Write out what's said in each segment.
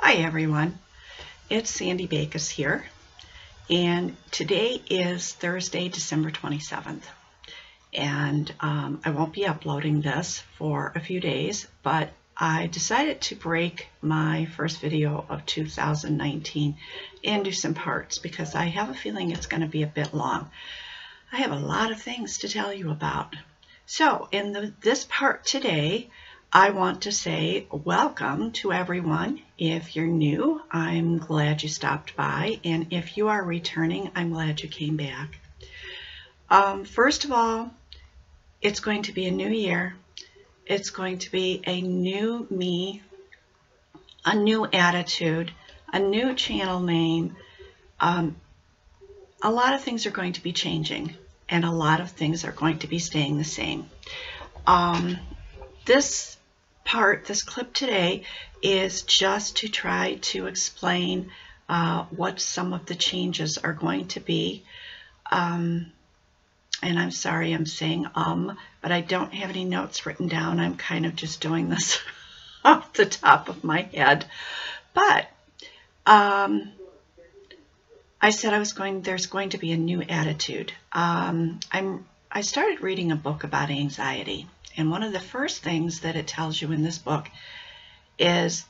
Hi everyone, it's Sandy Bacus here, and today is Thursday, December 27th, and I won't be uploading this for a few days, but I decided to break my first video of 2019 into some parts because I have a feeling it's going to be a bit long. I have a lot of things to tell you about. So in this part today, I want to say welcome to everyone. If you're new, I'm glad you stopped by, and if you are returning, I'm glad you came back. First of all, it's going to be a new year. It's going to be a new me, a new attitude, a new channel name. A lot of things are going to be changing, and a lot of things are going to be staying the same. This clip today is just to try to explain what some of the changes are going to be. And I'm sorry I'm saying but I don't have any notes written down. I'm kind of just doing this off the top of my head. But I said there's going to be a new attitude. I started reading a book about anxiety. And one of the first things that it tells you in this book is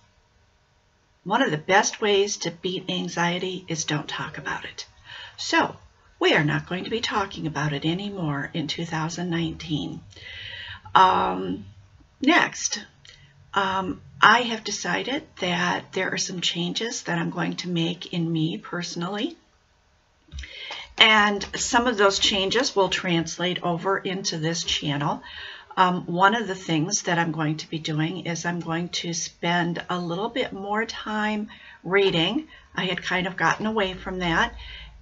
one of the best ways to beat anxiety is don't talk about it. So we are not going to be talking about it anymore in 2019. Next, I have decided that there are some changes that I'm going to make in me personally. And some of those changes will translate over into this channel. One of the things that I'm going to be doing is I'm going to spend a little bit more time reading. I had kind of gotten away from that,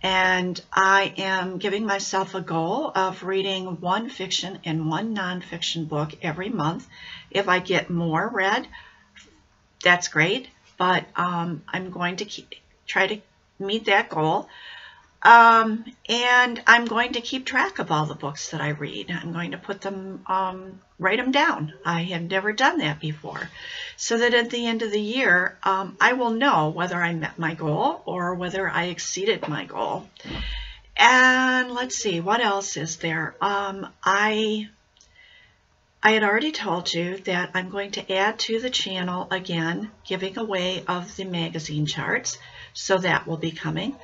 and I am giving myself a goal of reading one fiction and one nonfiction book every month. If I get more read, that's great, but I'm going to try to meet that goal. And I'm going to keep track of all the books that I read. I'm going to put them, write them down. I have never done that before. So that at the end of the year, I will know whether I met my goal or whether I exceeded my goal. And let's see, what else is there? I had already told you that I'm going to add to the channel again, giving away of the magazine charts. So that will be coming.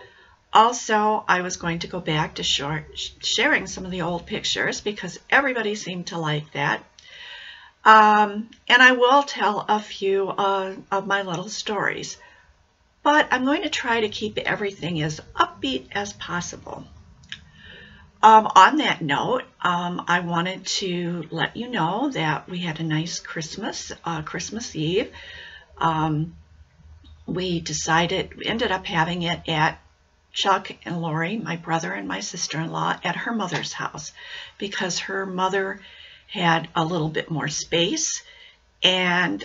Also, I was going to go back to sharing some of the old pictures because everybody seemed to like that. And I will tell a few of my little stories. But I'm going to try to keep everything as upbeat as possible. On that note, I wanted to let you know that we had a nice Christmas Eve. We ended up having it at Chuck and Lori, my brother and my sister-in-law, at her mother's house because her mother had a little bit more space, and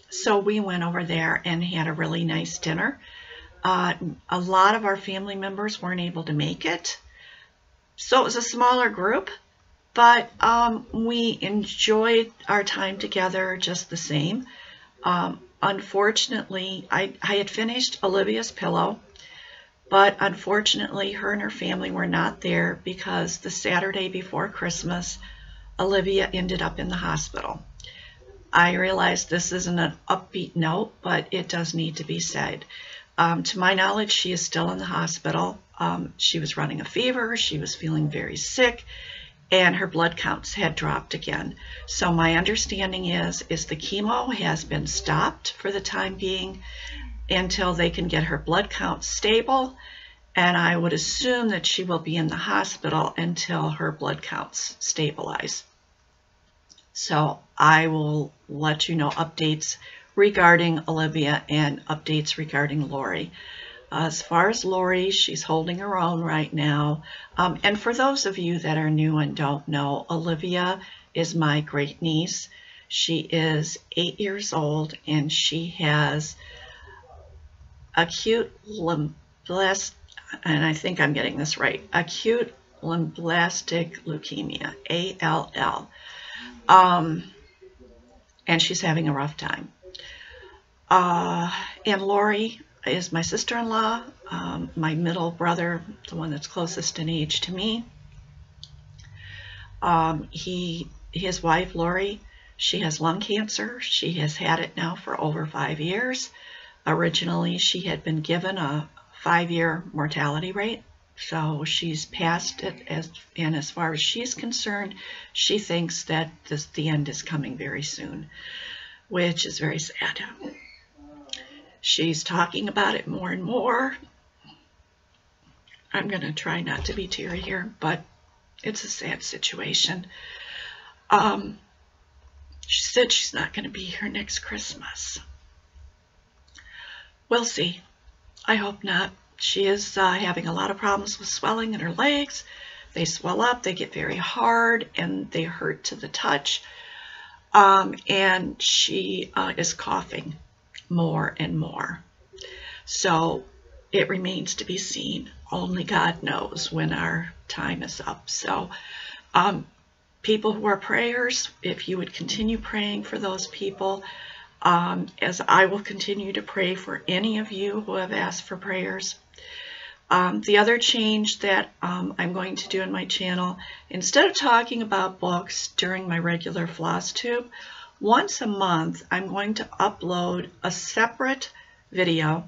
so we went over there and had a really nice dinner. A lot of our family members weren't able to make it, so it was a smaller group, but we enjoyed our time together just the same. Unfortunately, I had finished Olivia's pillow, but unfortunately, her and her family were not there because the Saturday before Christmas, Olivia ended up in the hospital. I realize this isn't an upbeat note, but it does need to be said. To my knowledge, she is still in the hospital. She was running a fever, she was feeling very sick, and her blood counts had dropped again. So my understanding is the chemo has been stopped for the time being until they can get her blood count stable, and I would assume that she will be in the hospital until her blood counts stabilize. So I will let you know updates regarding Olivia and updates regarding Lori. As far as Lori, she's holding her own right now. And for those of you that are new and don't know, Olivia is my great niece. She is 8 years old, and she has acute lymphoblastic, and I think I'm getting this right, acute lymphoblastic leukemia, ALL. And she's having a rough time. And Lori is my sister-in-law, my middle brother, the one that's closest in age to me. His wife, Lori, she has lung cancer. She has had it now for over 5 years. Originally, she had been given a 5-year mortality rate, so she's past it, and as far as she's concerned, she thinks that the end is coming very soon, which is very sad. She's talking about it more and more. I'm going to try not to be teary here, but it's a sad situation. She said she's not going to be here next Christmas. We'll see. I hope not. She is having a lot of problems with swelling in her legs. They swell up, they get very hard, and they hurt to the touch. And she is coughing more and more. So it remains to be seen. Only God knows when our time is up. So people who are prayers, if you would continue praying for those people, as I will continue to pray for any of you who have asked for prayers. The other change that I'm going to do in my channel, instead of talking about books during my regular Flosstube, once a month I'm going to upload a separate video,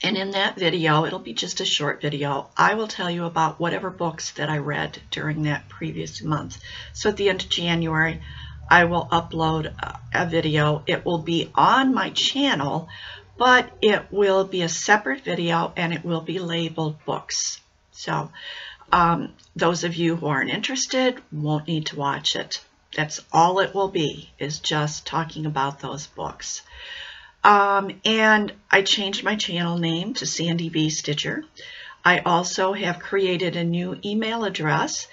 and in that video, it'll be just a short video, I will tell you about whatever books that I read during that previous month. So at the end of January, I will upload a video. It will be on my channel, but it will be a separate video and it will be labeled books. So those of you who aren't interested won't need to watch it. That's all it will be, is just talking about those books. And I changed my channel name to Sandy B. Stitcher. I also have created a new email address,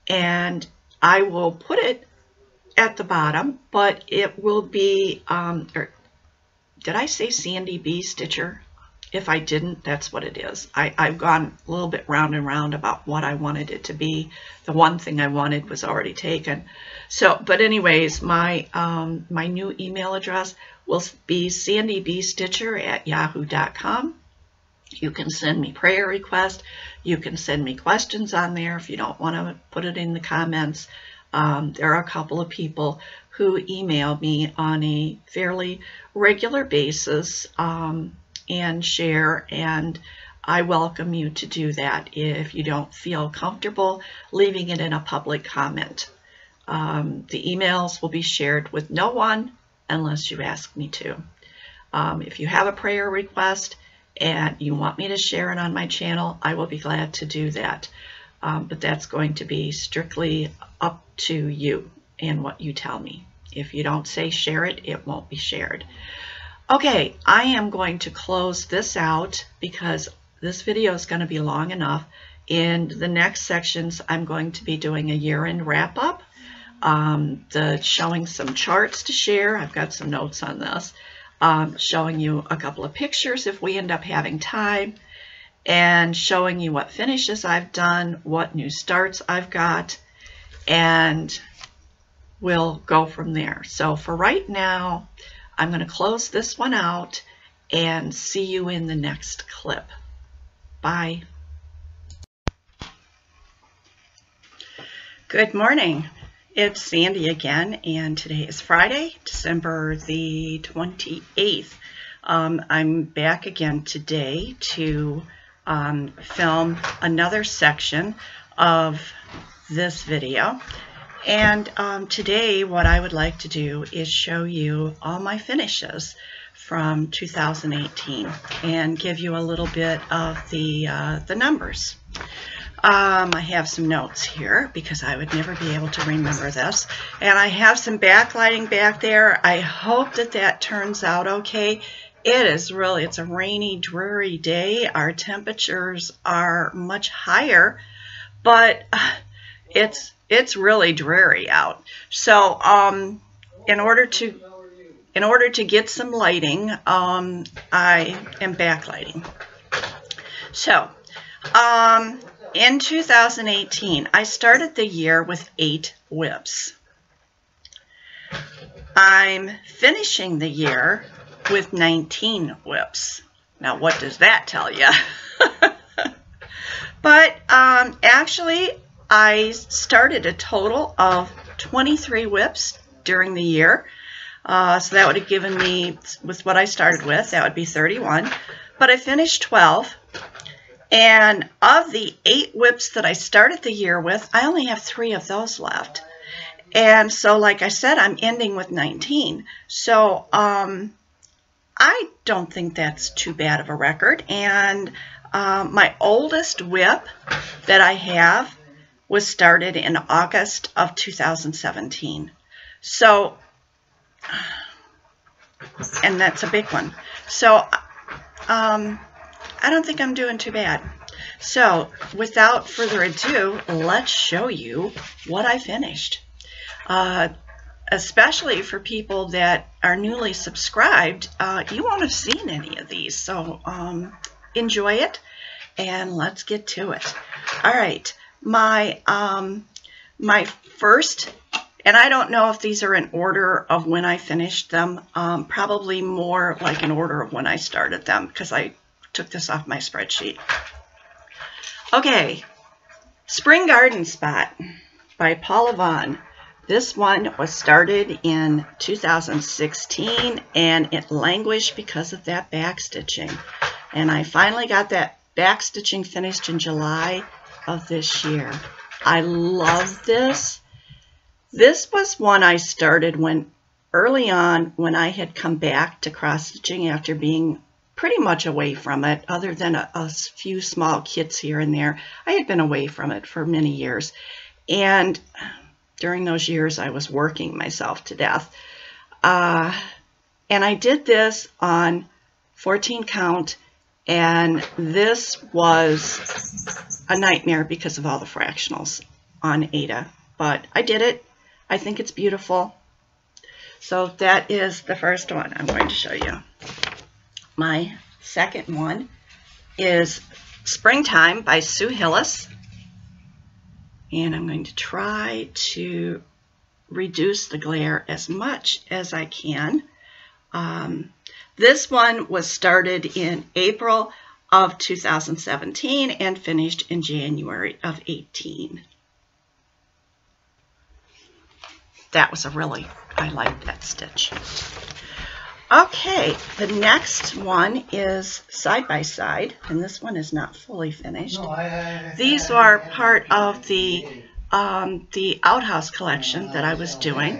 and I will put it at the bottom, but it will be, did I say Sandy B. Stitcher? If I didn't, that's what it is. I've gone a little bit round and round about what I wanted it to be. The one thing I wanted was already taken. So, but anyways, my new email address will be sandybstitcher@yahoo.com. You can send me prayer requests. You can send me questions on there if you don't want to put it in the comments. There are a couple of people who email me on a fairly regular basis and share, and I welcome you to do that if you don't feel comfortable leaving it in a public comment. The emails will be shared with no one unless you ask me to. If you have a prayer request and you want me to share it on my channel, I will be glad to do that. But that's going to be strictly up to you and what you tell me. If you don't say share it, it won't be shared. Okay, I am going to close this out because this video is going to be long enough. In the next sections, I'm going to be doing a year-end wrap-up, showing some charts to share. I've got some notes on this, showing you a couple of pictures if we end up having time, and showing you what finishes I've done, what new starts I've got, and we'll go from there. So for right now, I'm going to close this one out and see you in the next clip. Bye. Good morning. It's Sandy again, and today is Friday, December the 28th. I'm back again today to film another section of this video. And today what I would like to do is show you all my finishes from 2018 and give you a little bit of the numbers. I have some notes here because I would never be able to remember this. And I have some backlighting back there. I hope that that turns out okay. It is really, it's a rainy, dreary day. Our temperatures are much higher, but it's really dreary out. So in order to get some lighting, I am backlighting. So in 2018, I started the year with 8 whips. I'm finishing the year with 19 whips. Now, what does that tell you? But actually, I started a total of 23 whips during the year. So that would have given me, with what I started with, that would be 31. But I finished 12. And of the 8 whips that I started the year with, I only have 3 of those left. And so, like I said, I'm ending with 19. So I don't think that's too bad of a record. And my oldest whip that I have was started in August of 2017. So, and that's a big one. So, I don't think I'm doing too bad. So, without further ado, let's show you what I finished. Especially for people that are newly subscribed, you won't have seen any of these. So, enjoy it, and let's get to it. All right, my first, and I don't know if these are in order of when I finished them, probably more like in order of when I started them, because I took this off my spreadsheet. Okay, Spring Garden Spot by Paula Vaughn. This one was started in 2016, and it languished because of that backstitching. And I finally got that backstitching finished in July of this year. I love this. This was one I started when early on when I had come back to cross-stitching after being pretty much away from it, other than a few small kits here and there. I had been away from it for many years. And during those years, I was working myself to death. And I did this on 14 count, and this was a nightmare because of all the fractionals on Ada. But I did it. I think it's beautiful. So that is the first one I'm going to show you. My second one is Springtime by Sue Hillis. And I'm going to try to reduce the glare as much as I can. This one was started in April of 2017 and finished in January of 18. That was I liked that stitch. Okay, the next one is Side by Side, and this one is not fully finished. These are part of the Outhouse collection that I was doing,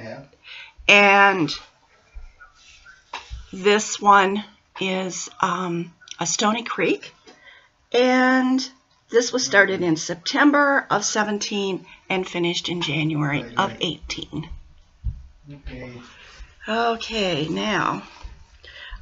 and this one is a Stony Creek, and this was started in September of 17 and finished in January of 18. Okay, now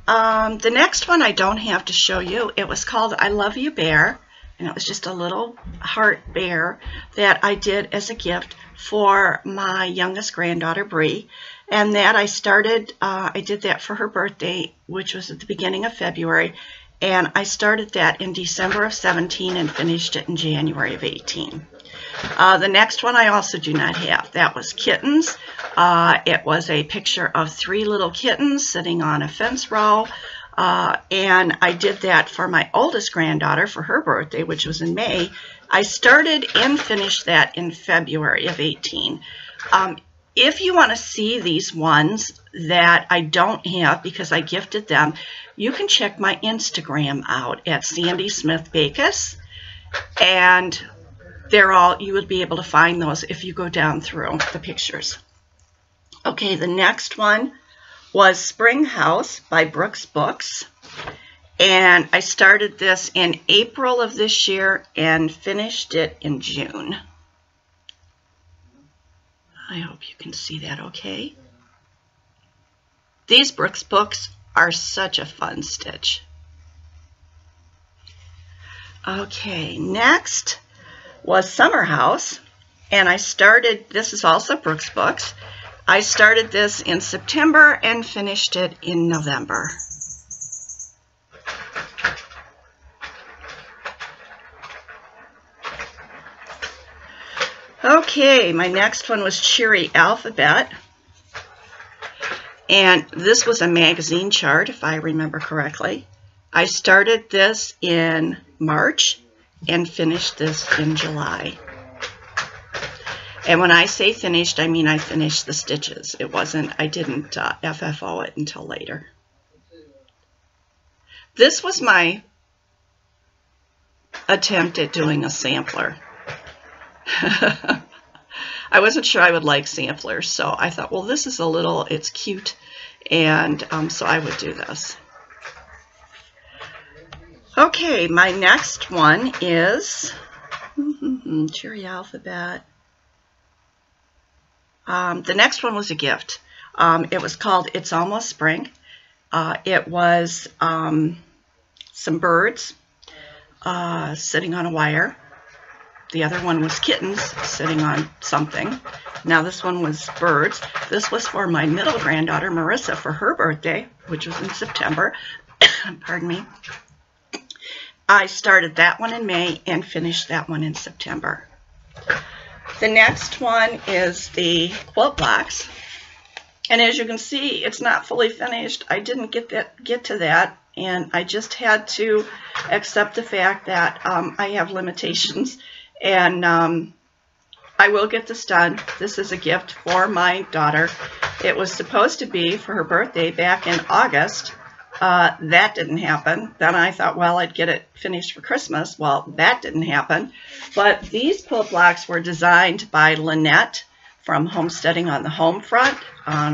the next one I don't have to show you. It was called I Love You Bear, and it was just a little heart bear that I did as a gift for my youngest granddaughter, Bree. And that I started, I did that for her birthday, which was at the beginning of February, and I started that in December of 17 and finished it in January of 18. The next one I also do not have. That was Kittens. It was a picture of 3 little kittens sitting on a fence row, and I did that for my oldest granddaughter for her birthday, which was in May. I started and finished that in February of 18. If you want to see these ones that I don't have because I gifted them, you can check my Instagram out at Sandy Smith Bacus, and they're all, you would be able to find those if you go down through the pictures. Okay, the next one was Spring House by Brooks Books, and I started this in April of this year and finished it in June. I hope you can see that okay. These Brooks Books are such a fun stitch. Okay, next was Summer House, and I started, this is also Brooks Books. I started this in September and finished it in November. Okay, my next one was Cheery Alphabet, And this was a magazine chart, if I remember correctly. I started this in March and finished this in July. And when I say finished, I mean I finished the stitches. It wasn't, I didn't FFO it until later. This was my attempt at doing a sampler. I wasn't sure I would like samplers, so I thought, well, this is a little, it's cute, and so I would do this. Okay, my next one is Cherry Alphabet. The next one was a gift. It was called It's Almost Spring. It was some birds sitting on a wire. The other one was kittens sitting on something. Now this one was birds. This was for my middle granddaughter, Marissa, for her birthday, which was in September. Pardon me. I started that one in May and finished that one in September. The next one is the quilt blocks. And as you can see, it's not fully finished. I didn't get to that, and I just had to accept the fact that I have limitations. And I will get this done. This is a gift for my daughter. It was supposed to be for her birthday back in August. That didn't happen. Then I thought, well, I'd get it finished for Christmas. Well, that didn't happen. But these quilt blocks were designed by Lynette from Homesteading on the Home Front.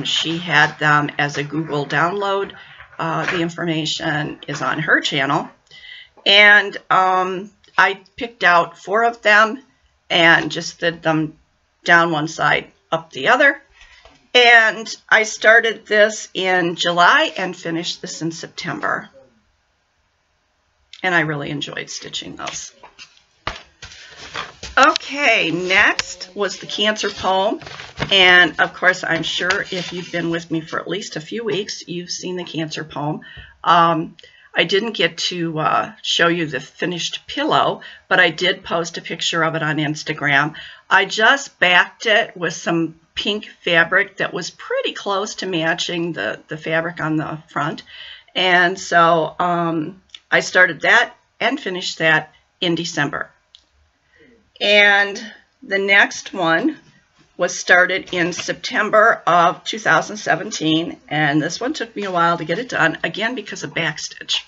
She had them as a Google download. The information is on her channel. And I picked out 4 of them and just did them down one side, up the other. And I started this in July and finished this in September. And I really enjoyed stitching those. Okay, next was the Cancer poem. And of course, I'm sure if you've been with me for at least a few weeks, you've seen the Cancer poem. I didn't get to show you the finished pillow, but I did post a picture of it on Instagram. I just backed it with some pink fabric that was pretty close to matching the fabric on the front. And so I started that and finished that in December. And the next one was started in September of 2017, and this one took me a while to get it done, again because of backstitch.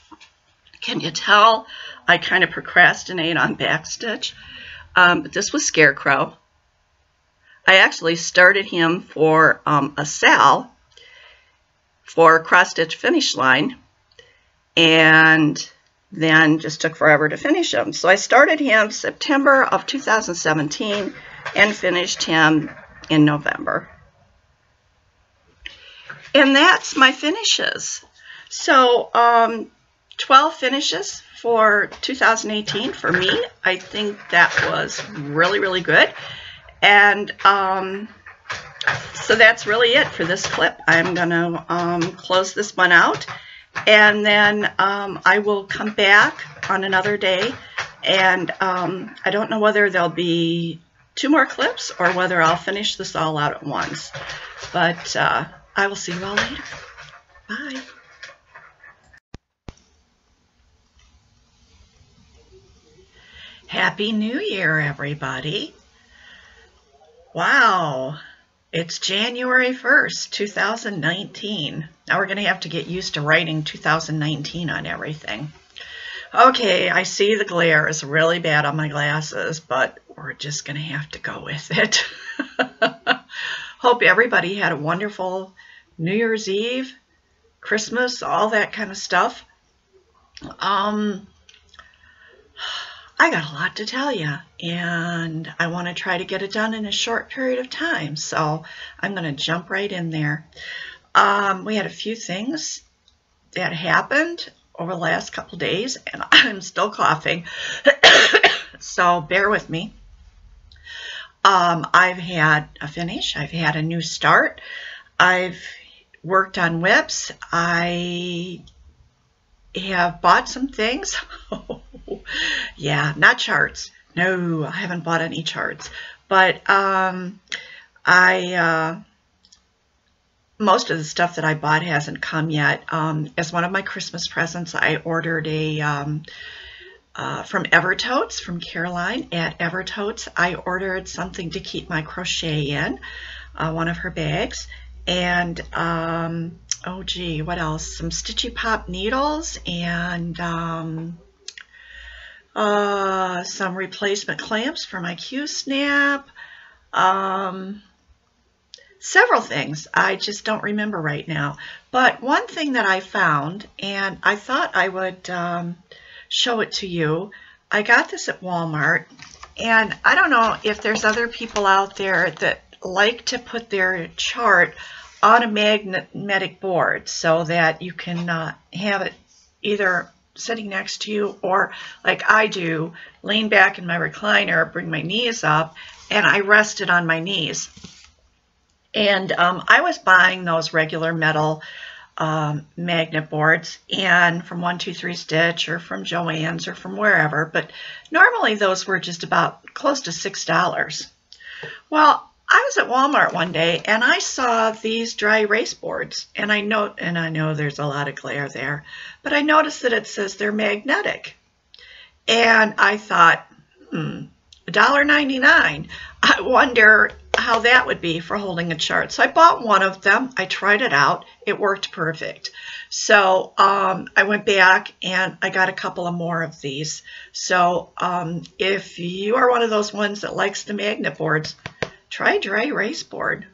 Can you tell I kind of procrastinate on backstitch? But this was Scarecrow. I actually started him for a Sal for cross-stitch finish line, and then just took forever to finish him. So I started him September of 2017 and finished him in November. And that's my finishes. So 12 finishes for 2018 for me. I think that was really, really good. And so that's really it for this clip. I'm going to close this one out, and then I will come back on another day, and I don't know whether there'll be 2 more clips or whether I'll finish this all out at once. But I will see you all later. Bye. Happy New Year, everybody. Wow, it's January 1st, 2019. Now we're going to have to get used to writing 2019 on everything. Okay, I see the glare is really bad on my glasses, but we're just going to have to go with it. Hope everybody had a wonderful New Year's Eve, Christmas, all that kind of stuff. I got a lot to tell you, and I want to try to get it done in a short period of time, so I'm going to jump right in there. We had a few things that happened over the last couple days, and I'm still coughing, so bear with me. I've had a finish. I've had a new start. I've worked on whips. I have bought some things. Yeah, not charts. No, I haven't bought any charts. But I most of the stuff that I bought hasn't come yet. As one of my Christmas presents, I ordered a from Evertotes, from Caroline at Evertotes. I ordered something to keep my crochet in, one of her bags, and oh gee, what else? Some Stitchy Pop needles and some replacement clamps for my Q-snap. Several things. I just don't remember right now. But one thing that I found, and I thought I would show it to you. I got this at Walmart, and I don't know if there's other people out there that like to put their chart on a magnetic board so that you can have it either sitting next to you or, like I do, lean back in my recliner, bring my knees up, and I rest it on my knees. And I was buying those regular metal magnet boards, and from 1-2-3 Stitch or from Joann's or from wherever, but normally those were just about close to $6. Well, I was at Walmart one day and I saw these dry erase boards, and I know there's a lot of glare there, but I noticed that it says they're magnetic, and I thought, $1.99. I wonder how that would be for holding a chart. So I bought one of them. I tried it out. It worked perfect. So I went back and I got a couple of more of these. So if you are one of those ones that likes the magnet boards, try a dry erase board.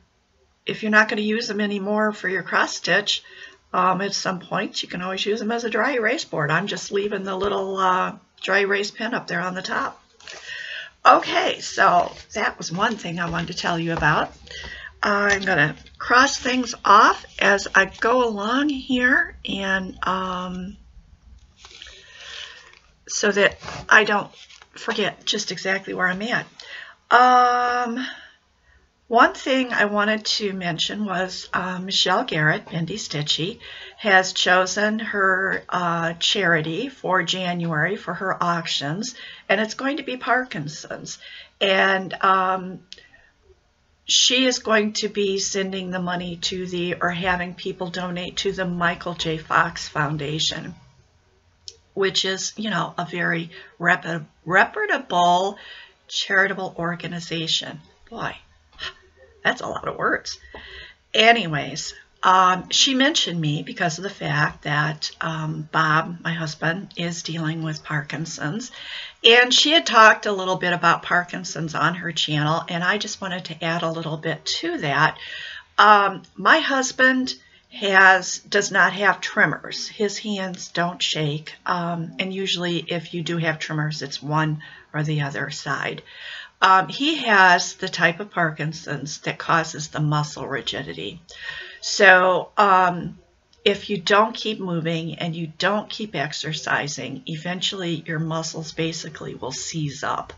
If you're not going to use them anymore for your cross stitch, at some point you can always use them as a dry erase board. I'm just leaving the little dry erase pen up there on the top. Okay, so that was one thing I wanted to tell you about. I'm going to cross things off as I go along here, and so that I don't forget just exactly where I'm at. One thing I wanted to mention was Michelle Garrett, Bendy Stitchy, has chosen her charity for January for her auctions, and it's going to be Parkinson's. And she is going to be sending the money to or having people donate to the Michael J. Fox Foundation, which is, you know, a very reputable charitable organization. Boy, that's a lot of words. Anyways, she mentioned me because of the fact that Bob, my husband, is dealing with Parkinson's. And she had talked a little bit about Parkinson's on her channel, and I just wanted to add a little bit to that. My husband does not have tremors. His hands don't shake. And usually if you do have tremors, it's one or the other side. He has the type of Parkinson's that causes the muscle rigidity. So if you don't keep moving and you don't keep exercising, eventually your muscles basically will seize up.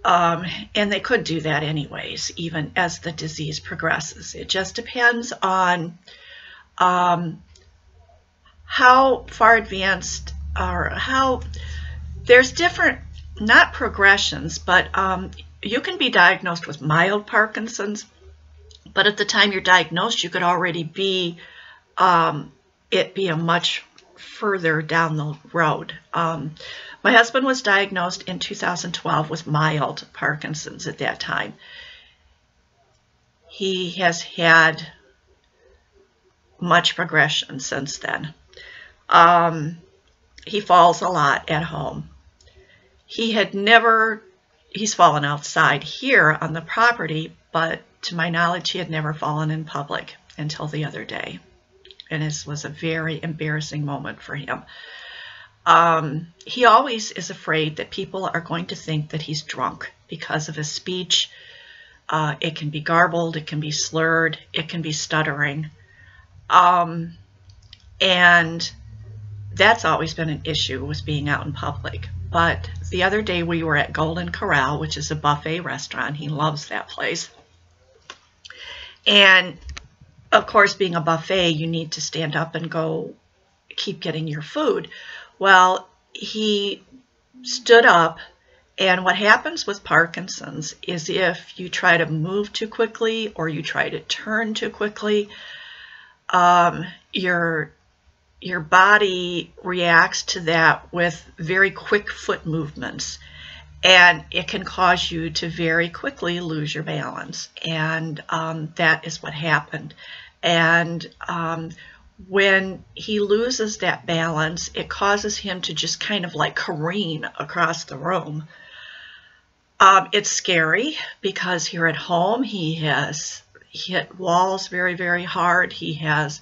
And they could do that anyways, even as the disease progresses. It just depends on how far advanced, or how there's different, not progressions, but you can be diagnosed with mild Parkinson's, but at the time you're diagnosed, you could already be it be a much further down the road. My husband was diagnosed in 2012 with mild Parkinson's at that time. He has had much progression since then. He falls a lot at home. He's fallen outside here on the property, but to my knowledge, he had never fallen in public until the other day. And this was a very embarrassing moment for him. He always is afraid that people are going to think that he's drunk because of his speech. It can be garbled, it can be slurred, it can be stuttering. And that's always been an issue with being out in public. But the other day we were at Golden Corral, which is a buffet restaurant. He loves that place. And of course, being a buffet, you need to stand up and go keep getting your food. Well, he stood up, and what happens with Parkinson's is if you try to move too quickly or you try to turn too quickly, your body reacts to that with very quick foot movements, and it can cause you to very quickly lose your balance. And that is what happened. And when he loses that balance, it causes him to just kind of like careen across the room. It's scary because here at home he has hit walls very, very hard. He has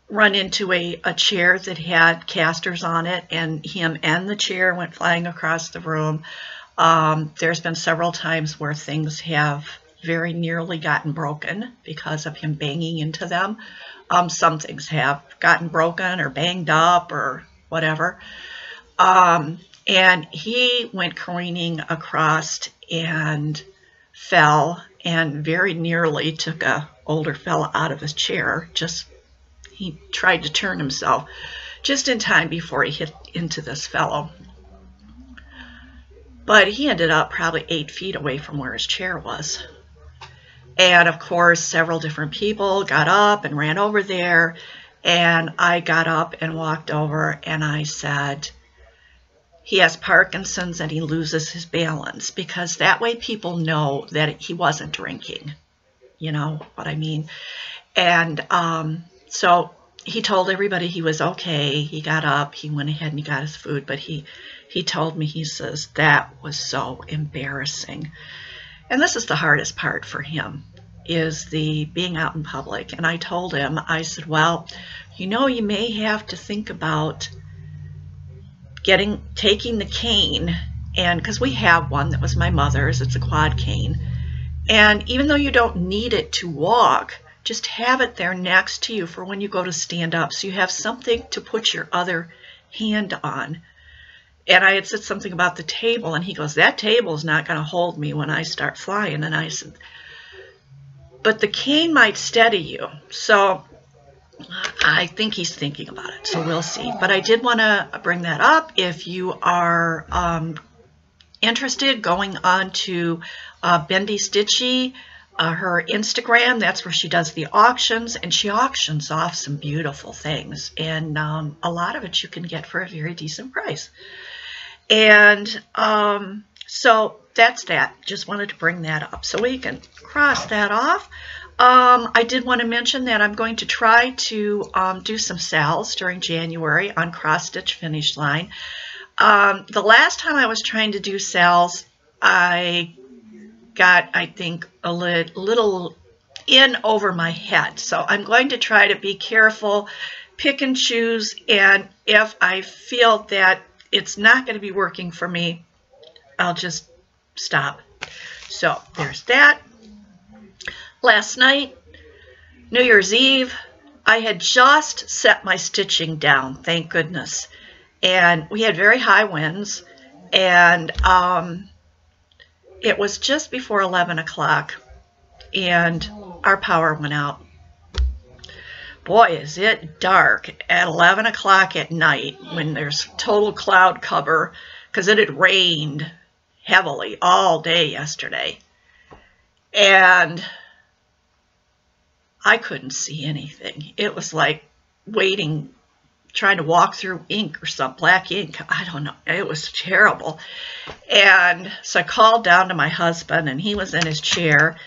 run into a chair that had casters on it, and him and the chair went flying across the room. There's been several times where things have very nearly gotten broken because of him banging into them. Some things have gotten broken or banged up or whatever. And he went careening across and fell and very nearly took an older fella out of his chair. He tried to turn himself just in time before he hit into this fellow. But he ended up probably 8 feet away from where his chair was. And of course, several different people got up and ran over there. And I got up and walked over and I said, he has Parkinson's and he loses his balance, because that way people know that he wasn't drinking. You know what I mean? And so he told everybody he was okay. He got up, he went ahead and he got his food, but he told me, he says, that was so embarrassing. And this is the hardest part for him, is the being out in public. And I told him, I said, well, you know, you may have to think about taking the cane, and because we have one that was my mother's, it's a quad cane, and even though you don't need it to walk, just have it there next to you for when you go to stand up, so you have something to put your other hand on. And I had said something about the table, and he goes, that table is not going to hold me when I start flying. And I said, but the cane might steady you. So I think he's thinking about it, so we'll see. But I did want to bring that up. If you are interested, going on to Bendy Stitchy, her Instagram, that's where she does the auctions, and she auctions off some beautiful things, and a lot of it you can get for a very decent price. And so that's that. Just wanted to bring that up so we can cross that off. I did want to mention that I'm going to try to do some sales during January on Cross Stitch Finish Line. The last time I was trying to do sales, I got, I think, a little in over my head. So I'm going to try to be careful, pick and choose, and if I feel that it's not going to be working for me, I'll just stop. So there's that. Last night, New Year's Eve, I had just set my stitching down, thank goodness. And we had very high winds, and it was just before 11 o'clock, and our power went out. Boy, is it dark at 11 o'clock at night when there's total cloud cover, because it had rained heavily all day yesterday. And I couldn't see anything. It was like trying to walk through ink or some black ink. I don't know. It was terrible. And so I called down to my husband, and he was in his chair.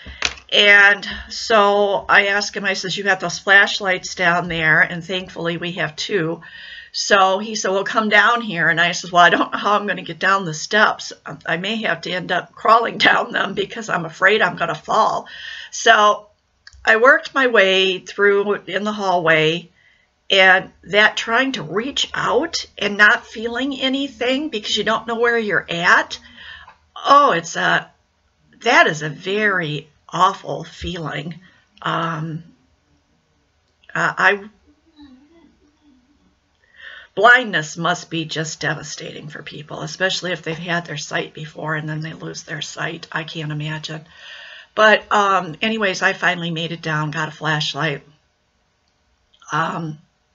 And so I asked him, I says, you got those flashlights down there? And thankfully we have 2. So he said, well, come down here. And I said, well, I don't know how I'm going to get down the steps. I may have to end up crawling down them because I'm afraid I'm going to fall. So I worked my way through in the hallway, and that trying to reach out and not feeling anything because you don't know where you're at. Oh, that is a very awful feeling. Blindness must be just devastating for people, especially if they've had their sight before and then they lose their sight. I can't imagine. But anyways, I finally made it down, got a flashlight,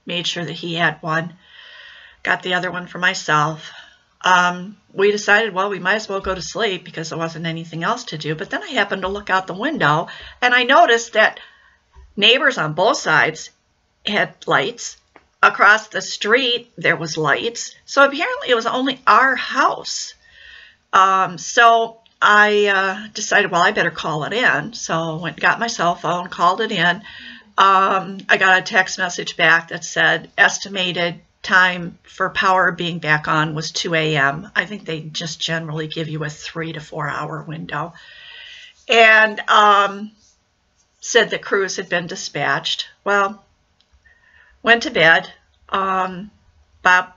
made sure that he had one, got the other one for myself. We decided, well, we might as well go to sleep because there wasn't anything else to do. But then I happened to look out the window, and I noticed that Neighbors on both sides had lights. Across the street, there was lights. So apparently it was only our house. So I decided, well, I better call it in. So went and got my cell phone, called it in. I got a text message back that said estimated time for power being back on was 2 a.m. I think they just generally give you a 3 to 4 hour window. And said that crews had been dispatched. Well, went to bed. Bob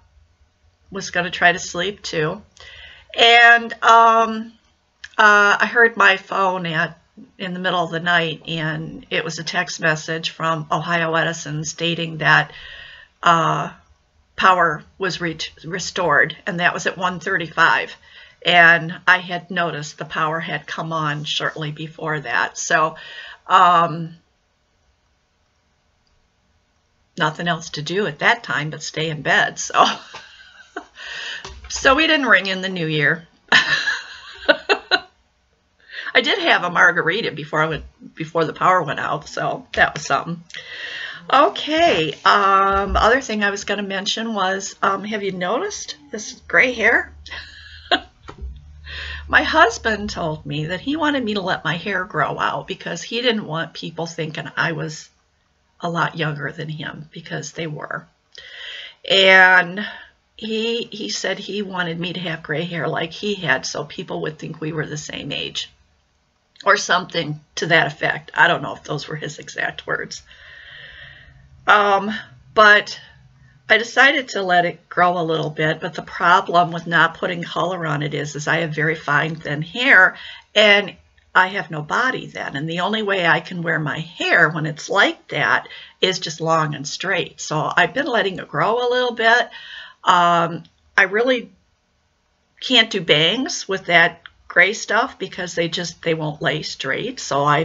was going to try to sleep too. And I heard my phone in the middle of the night, and it was a text message from Ohio Edison stating that power was restored, and that was at 1:35. And I had noticed the power had come on shortly before that. So nothing else to do at that time but stay in bed. So we didn't ring in the new year. I did have a margarita before the power went out, so that was something. Okay, other thing I was going to mention was, have you noticed this gray hair? My husband told me that he wanted me to let my hair grow out because he didn't want people thinking I was a lot younger than him, because they were. And he said he wanted me to have gray hair like he had so people would think we were the same age, or something to that effect. I don't know if those were his exact words. But I decided to let it grow a little bit, but the problem with not putting color on it is I have very fine, thin hair, and I have no body then. And the only way I can wear my hair when it's like that is just long and straight. So I've been letting it grow a little bit. I really can't do bangs with that gray stuff because they won't lay straight. So I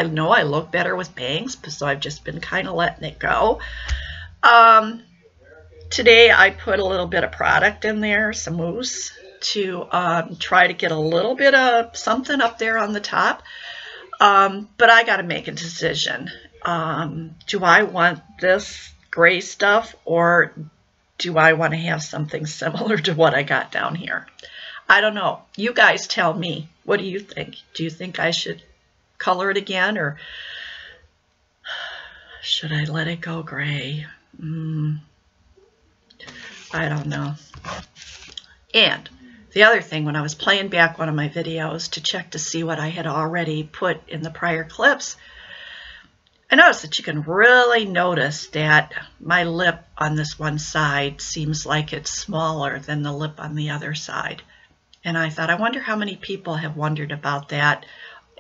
know I look better with bangs, so I've just been kind of letting it go. Today I put a little bit of product in there, some mousse, to try to get a little bit of something up there on the top. But I got to make a decision. Do I want this gray stuff, or do I want to have something similar to what I got down here? I don't know. You guys tell me. What do you think? Do you think I should color it again, or should I let it go gray? I don't know. And the other thing, when I was playing back one of my videos to check to see what I had already put in the prior clips, I noticed that you can really notice that my lip on this one side seems like it's smaller than the lip on the other side. And I thought, I wonder how many people have wondered about that,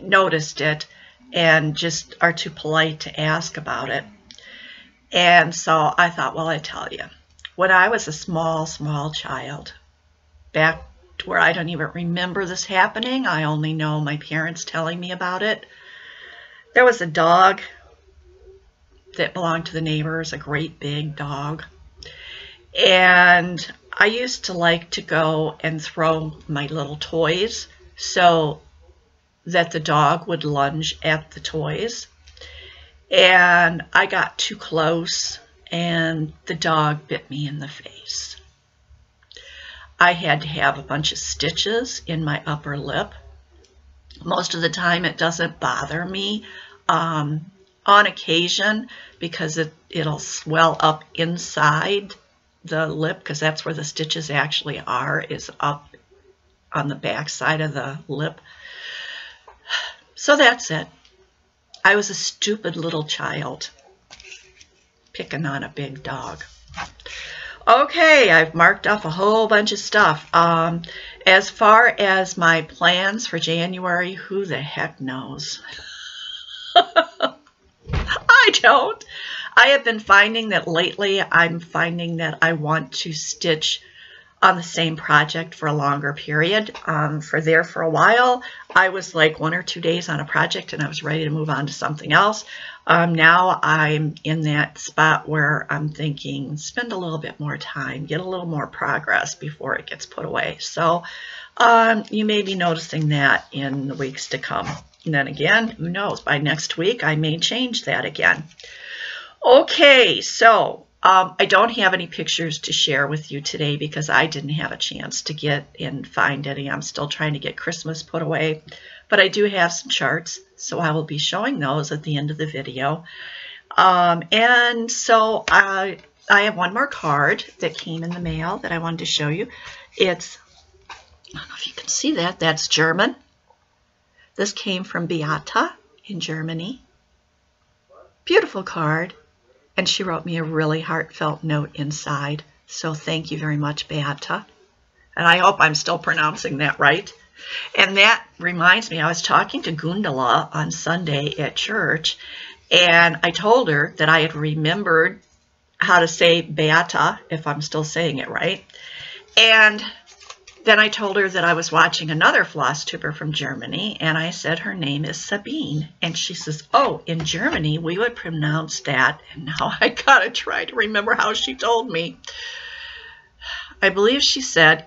noticed it, and just are too polite to ask about it. And so I thought, well, I tell you, when I was a small child, back to where I don't even remember this happening, I only know my parents telling me about it, there was a dog that belonged to the neighbors, a great big dog. And I used to like to go and throw my little toys so that the dog would lunge at the toys. And I got too close, and the dog bit me in the face. I had to have a bunch of stitches in my upper lip. Most of the time it doesn't bother me. On occasion, because it'll swell up inside the lip, because that's where the stitches actually are, is up on the back side of the lip. So that's it. I was a stupid little child picking on a big dog. Okay, I've marked off a whole bunch of stuff. As far as my plans for January, who the heck knows? I don't. I have been finding that lately, I'm finding that I want to stitch on the same project for a longer period. For a while, I was like 1 or 2 days on a project and I was ready to move on to something else. Now I'm in that spot where I'm thinking, spend a little bit more time, get a little more progress before it gets put away. So you may be noticing that in the weeks to come. And then again, who knows, by next week I may change that again. Okay, so I don't have any pictures to share with you today because I didn't have a chance to get and find any. I'm still trying to get Christmas put away, but I do have some charts, so I will be showing those at the end of the video. And so I have one more card that came in the mail that I wanted to show you. It's, I don't know if you can see that, that's German. This came from Beata in Germany. Beautiful card. And she wrote me a really heartfelt note inside. So thank you very much, Beata. And I hope I'm still pronouncing that right. And that reminds me, I was talking to Gundala on Sunday at church, and I told her that I had remembered how to say Beata, if I'm still saying it right. And then I told her that I was watching another Flosstuber from Germany, and I said her name is Sabine. And she says, oh, in Germany, we would pronounce that. And now I gotta try to remember how she told me. I believe she said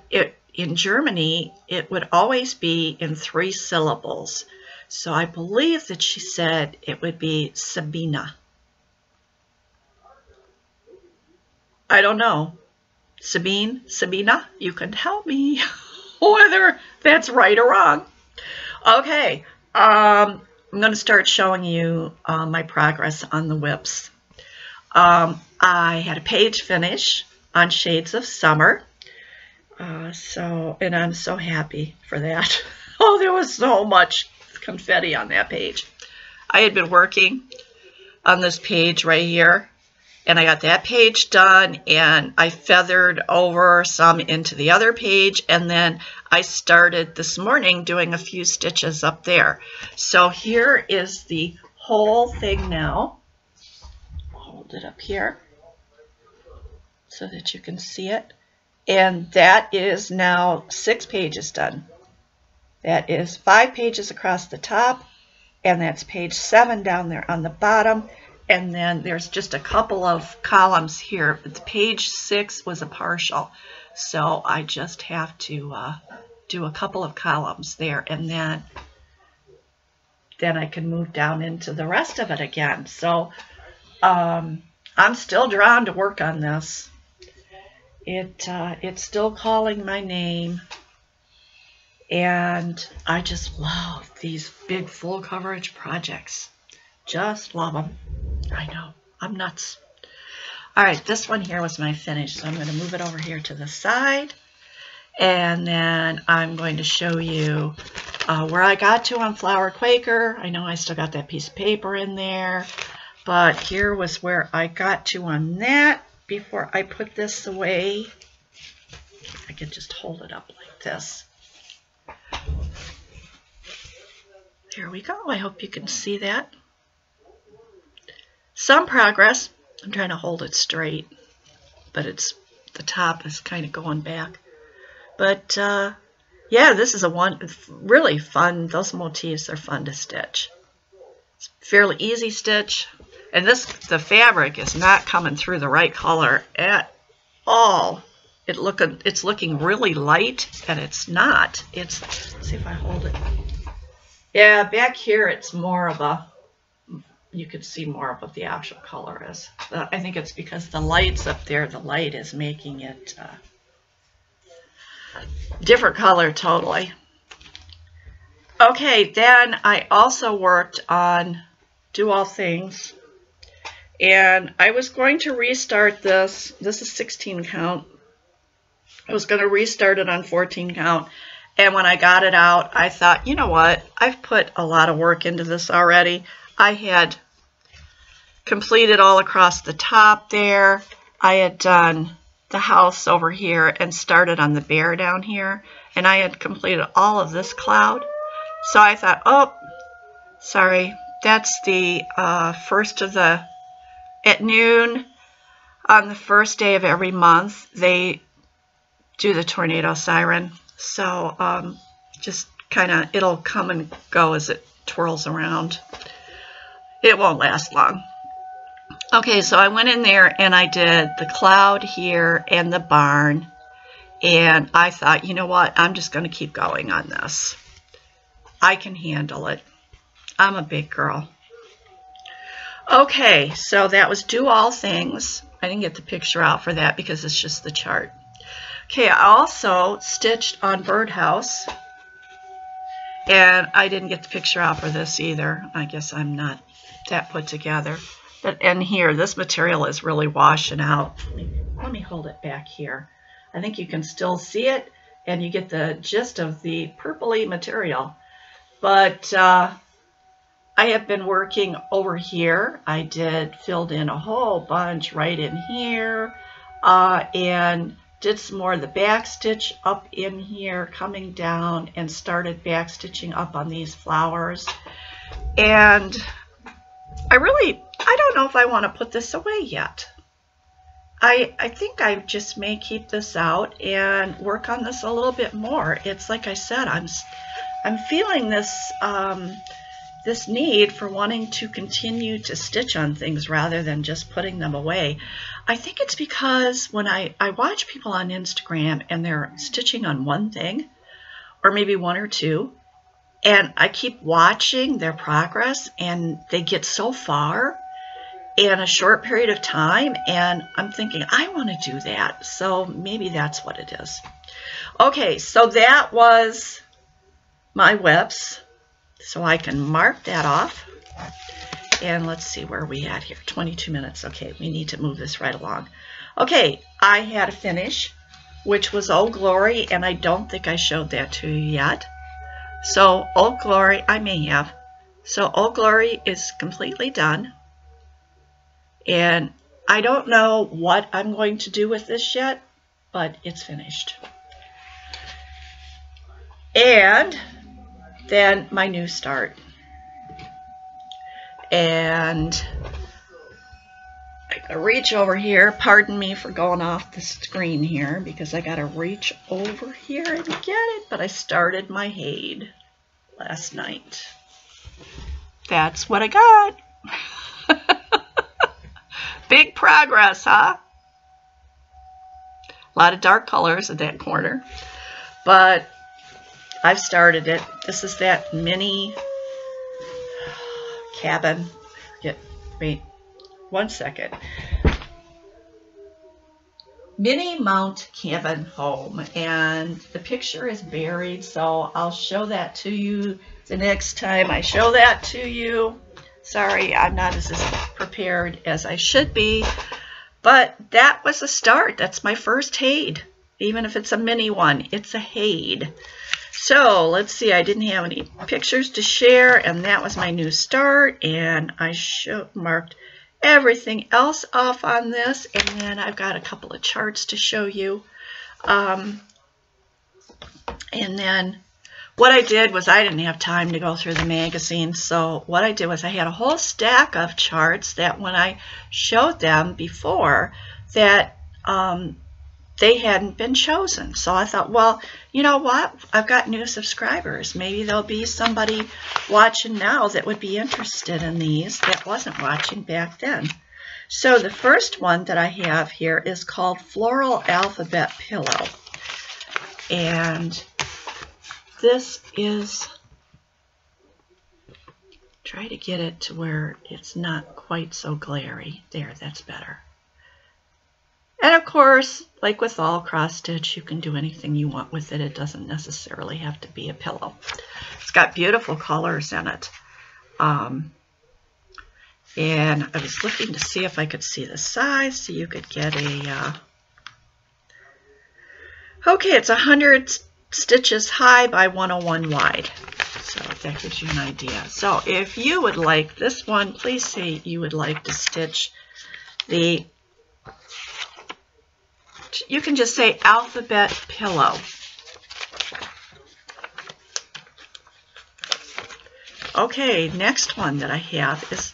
in Germany, it would always be in 3 syllables. So I believe that she said it would be Sabina. I don't know. Sabina, you can help me whether that's right or wrong. Okay, I'm going to start showing you my progress on the whips. I had a page finish on Shades of Summer, and I'm so happy for that. Oh, there was so much confetti on that page. I had been working on this page right here, and I got that page done, and I feathered over some into the other page, and then I started this morning doing a few stitches up there. So here is the whole thing now. Hold it up here so that you can see it. And that is now 6 pages done. That is 5 pages across the top, and that's page 7 down there on the bottom. And then there's just a couple of columns here. Page 6 was a partial, so I just have to do a couple of columns there, and then I can move down into the rest of it again. So I'm still drawn to work on this. It's still calling my name, and I just love these big full coverage projects. Just love them. I know, I'm nuts. All right, this one here was my finish, so I'm going to move it over here to the side, and then I'm going to show you where I got to on Flower Quaker. I know I still got that piece of paper in there, but here was where I got to on that before I put this away. I could just hold it up like this. There we go. I hope you can see that. Some progress. I'm trying to hold it straight, but the top is kind of going back. But yeah, this is really fun. Those motifs are fun to stitch. It's a fairly easy stitch, and the fabric is not coming through the right color at all. It's looking really light, and it's not. Let's see if I hold it. Yeah, back here it's more of a. You can see more of what the actual color is. I think it's because the light's up there. The light is making it different color totally. Okay, then I also worked on Do All Things, and I was going to restart this. This is 16 count. I was going to restart it on 14 count, and when I got it out, I thought, you know what? I've put a lot of work into this already. I had completed all across the top there. I had done the house over here and started on the bear down here, and I had completed all of this cloud. So I thought, oh, sorry, that's the first of the, at noon on the first day of every month, they do the tornado siren. So just kind of, it'll come and go as it twirls around. It won't last long. Okay, so I went in there and I did the cloud here and the barn, and I thought, you know what, I'm just going to keep going on this. I can handle it. I'm a big girl. Okay, so that was Do All Things. I didn't get the picture out for that because it's just the chart. Okay, I also stitched on Birdhouse, and I didn't get the picture out for this either. I guess I'm not that put together. But in here, this material is really washing out. Let me hold it back here. I think you can still see it, and you get the gist of the purpley material. But I have been working over here. I filled in a whole bunch right in here, and did some more of the back stitch up in here, coming down, and started back stitching up on these flowers. And I don't know if I want to put this away yet. I think I just may keep this out and work on this a little bit more. It's like I said, I'm feeling this this need for wanting to continue to stitch on things rather than just putting them away. I think it's because when I watch people on Instagram and they're stitching on one thing, or maybe one or two, and I keep watching their progress, and they get so far in a short period of time, and I'm thinking, I want to do that. So maybe that's what it is. Okay, so that was my webs. So I can mark that off. And let's see where we at here. 22 minutes. Okay, we need to move this right along. Okay, I had a finish, which was Old Glory, and I don't think I showed that to you yet. So Old Glory, I may have. So Old Glory is completely done. And I don't know what I'm going to do with this yet, but it's finished. And then my new start. And I gotta reach over here. Pardon me for going off the screen here because I gotta reach over here and get it. But I started my Hade last night. That's what I got. Big progress, huh? A lot of dark colors in that corner. But I've started it. This is that mini cabin. Wait, 1 second. Mini mount cabin home, and the picture is buried, so I'll show that to you the next time I show that to you. Sorry, I'm not as prepared as I should be, but that was a start. That's my first Hade. Even if it's a mini one, it's a Hade. So let's see, I didn't have any pictures to share, and that was my new start, and I marked everything else off on this, and then I've got a couple of charts to show you. And then what I did was I didn't have time to go through the magazine, so what I did was I had a whole stack of charts that when I showed them before that they hadn't been chosen. So I thought, well, you know what? I've got new subscribers. Maybe there'll be somebody watching now that would be interested in these that wasn't watching back then. So the first one that I have here is called Floral Alphabet Pillow. And this is, try to get it to where it's not quite so glary. There, that's better. And of course, like with all cross stitch, you can do anything you want with it. It doesn't necessarily have to be a pillow. It's got beautiful colors in it. And I was looking to see if I could see the size so you could get a, okay, it's 100 stitches high by 101 wide. So that gives you an idea. So if you would like this one, please say you would like to stitch the, you can just say alphabet pillow. Okay, next one that I have is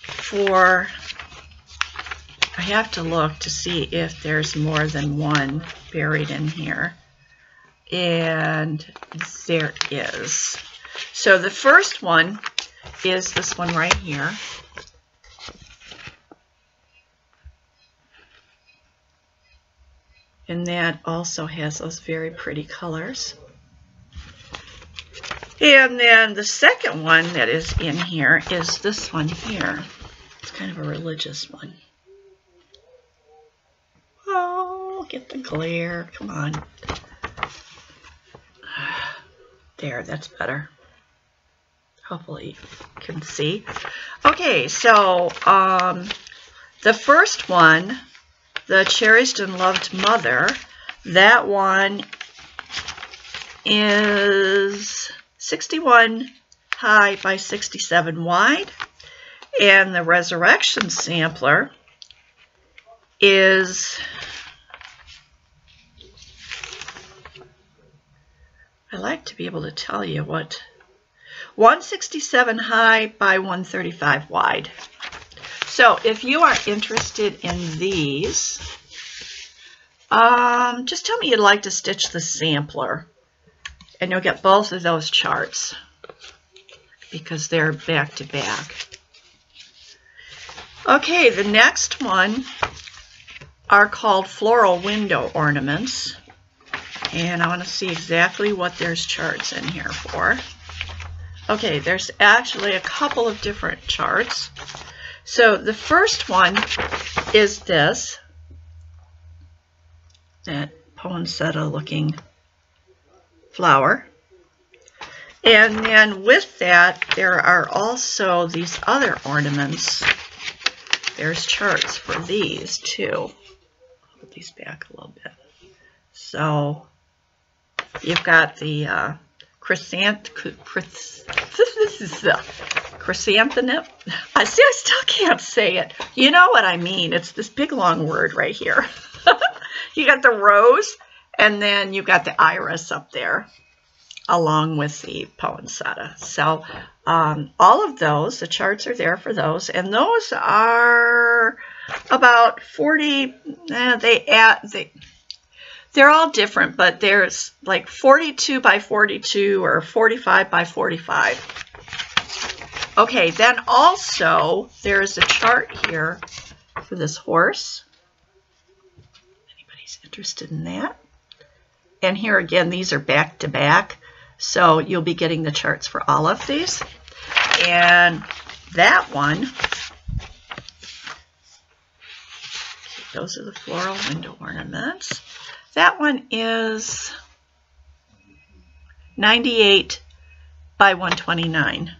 for, I have to look to see if there's more than one buried in here. And there is. So the first one is this one right here. And that also has those very pretty colors. And then the second one that is in here is this one here. It's kind of a religious one. Oh, get the glare. Come on. There, that's better. Hopefully you can see. Okay, so the first one, the Cherished and Loved Mother, that one is 61 high by 67 wide, and the Resurrection sampler is, I like to be able to tell you what, 167 high by 135 wide. So if you are interested in these, just tell me you'd like to stitch the sampler, and you'll get both of those charts because they're back to back. Okay, the next one are called floral window ornaments, and I want to see exactly what there's charts in here for. Okay, there's actually a couple of different charts. So the first one is this, that poinsettia looking flower. And then with that, there are also these other ornaments. There's charts for these too. Hold these back a little bit. So you've got the chrysanthemum. I see, I still can't say it. You know what I mean. It's this big long word right here. You got the rose, and then you got the iris up there, along with the poinsettia. So all of those, the charts are there for those, and those are about 40. They're all different, but there's like 42 by 42 or 45 by 45. Okay, then also there's a chart here for this horse. Anybody's interested in that? And here again, these are back to back, so you'll be getting the charts for all of these. And that one, those are the floral window ornaments. That one is 98 by 129.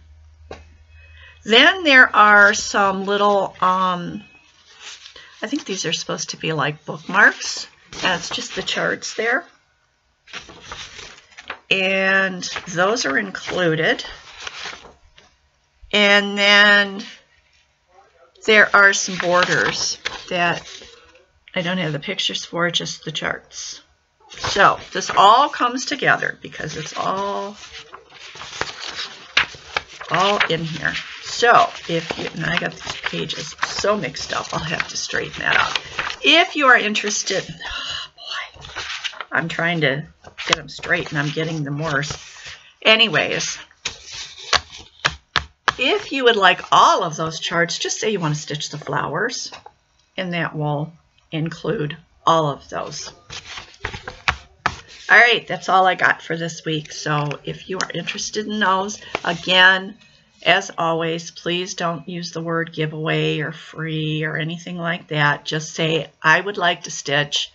Then there are some little, I think these are supposed to be like bookmarks. That's just the charts there. And those are included. And then there are some borders that I don't have the pictures for, just the charts. So this all comes together because it's all in here. So if you, and I got these pages so mixed up, I'll have to straighten that out. If you are interested, oh boy, I'm trying to get them straight and I'm getting them worse. Anyways, if you would like all of those charts, just say you want to stitch the flowers, and that will include all of those. All right, that's all I got for this week. So if you are interested in those, again, as always, please don't use the word giveaway or free or anything like that. Just say, I would like to stitch,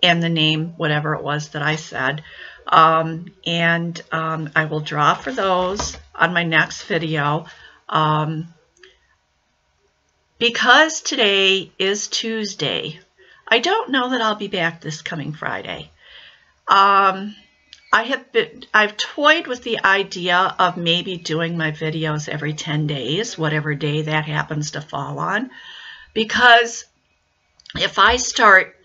and the name, whatever it was that I said. I will draw for those on my next video. Because today is Tuesday, I don't know that I'll be back this coming Friday. I've toyed with the idea of maybe doing my videos every 10 days, whatever day that happens to fall on, because if I start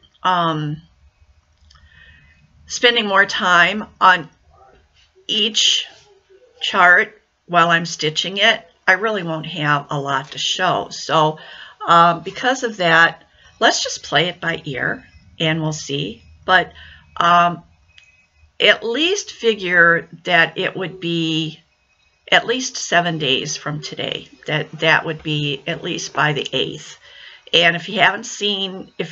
spending more time on each chart while I'm stitching it, I really won't have a lot to show. So because of that, let's just play it by ear and we'll see. But at least figure that it would be at least 7 days from today. That would be at least by the 8th. And if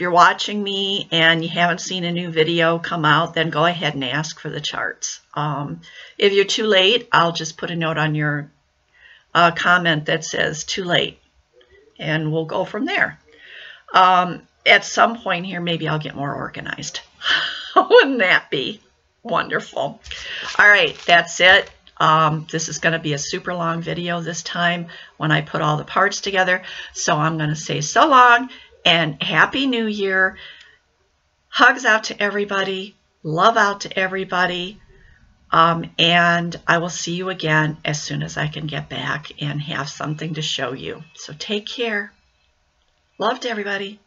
you're watching me and you haven't seen a new video come out, then go ahead and ask for the charts. If you're too late, I'll just put a note on your comment that says too late, and we'll go from there. At some point here, maybe I'll get more organized. Wouldn't that be wonderful? All right, that's it. This is going to be a super long video this time when I put all the parts together. So I'm going to say so long and Happy New Year. Hugs out to everybody. Love out to everybody. And I will see you again as soon as I can get back and have something to show you. So take care. Love to everybody.